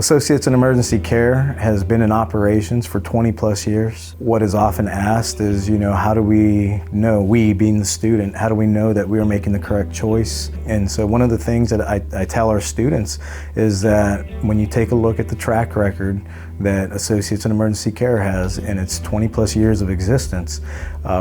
Associates in Emergency Care has been in operations for 20 plus years. What is often asked is, how do we know, we being the student, how do we know that we are making the correct choice? And so one of the things that I tell our students is that when you take a look at the track record that Associates in Emergency Care has in its 20 plus years of existence,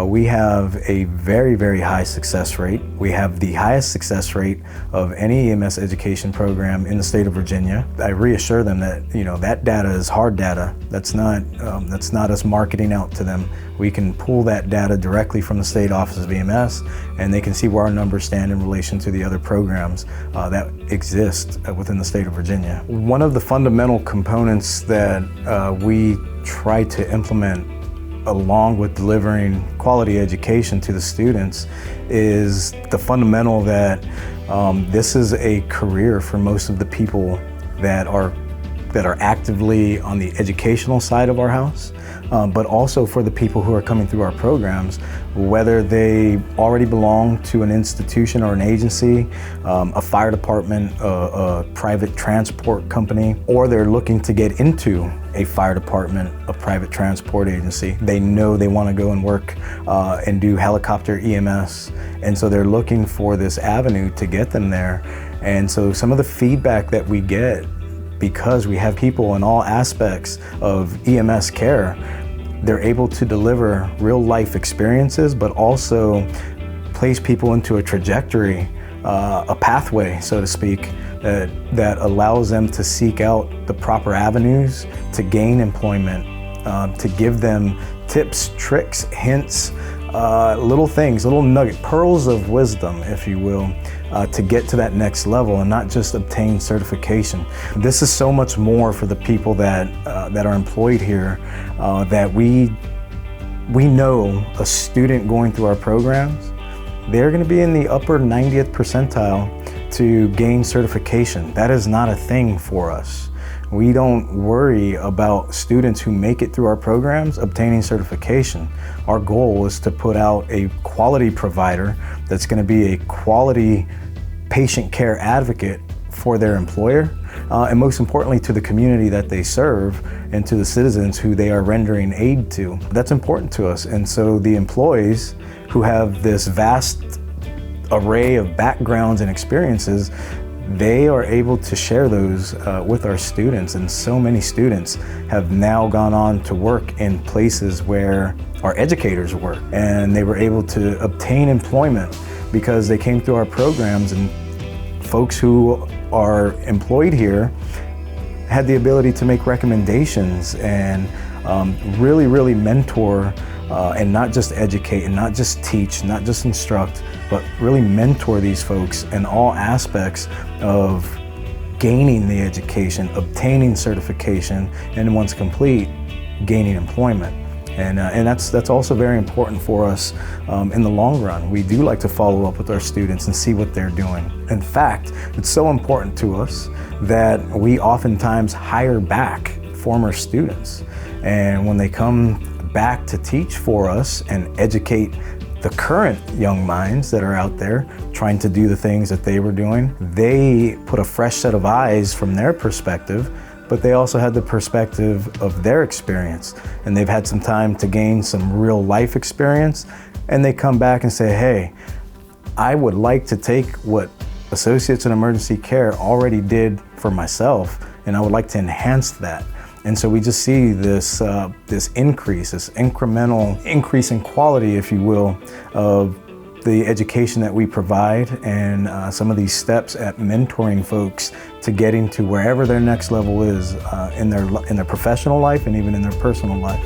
we have a very, very high success rate. We have the highest success rate of any EMS education program in the state of Virginia. I reassure them that that data is hard data. That's not us marketing out to them. We can pull that data directly from the State Office of EMS, and they can see where our numbers stand in relation to the other programs that exist within the state of Virginia. One of the fundamental components that we try to implement along with delivering quality education to the students is the fundamental that this is a career for most of the people that are actively on the educational side of our house, but also for the people who are coming through our programs, whether they already belong to an institution or an agency, a fire department, a private transport company, or they're looking to get into a fire department, a private transport agency. They know they want to go and work and do helicopter EMS, and so they're looking for this avenue to get them there. And so some of the feedback that we get, because we have people in all aspects of EMS care, they're able to deliver real life experiences, but also place people into a trajectory, a pathway, so to speak, that allows them to seek out the proper avenues to gain employment, to give them tips, tricks, hints, little things, little nugget, pearls of wisdom, if you will, to get to that next level and not just obtain certification. This is so much more for the people that are employed here, that we know a student going through our programs, they're going to be in the upper 90th percentile to gain certification. That is not a thing for us. We don't worry about students who make it through our programs obtaining certification. Our goal is to put out a quality provider that's going to be a quality patient care advocate for their employer, and most importantly to the community that they serve and to the citizens who they are rendering aid to. That's important to us, and so the employees who have this vast array of backgrounds and experiences, they are able to share those with our students, and so many students have now gone on to work in places where our educators work, and they were able to obtain employment because they came through our programs, and folks who are employed here had the ability to make recommendations and really mentor and not just educate and not just teach, not just instruct, but really mentor these folks in all aspects of gaining the education, obtaining certification, and once complete, gaining employment. And that's also very important for us in the long run. We do like to follow up with our students and see what they're doing. In fact, it's so important to us that we oftentimes hire back former students. And when they come back to teach for us and educate the current young minds that are out there trying to do the things that they were doing, they put a fresh set of eyes from their perspective, but they also had the perspective of their experience, and they've had some time to gain some real life experience, and they come back and say, hey, I would like to take what Associates in Emergency Care already did for myself, and I would like to enhance that. And so we just see this increase, this incremental increase in quality, if you will, of the education that we provide, and some of these steps at mentoring folks to getting to wherever their next level is in their professional life and even in their personal life.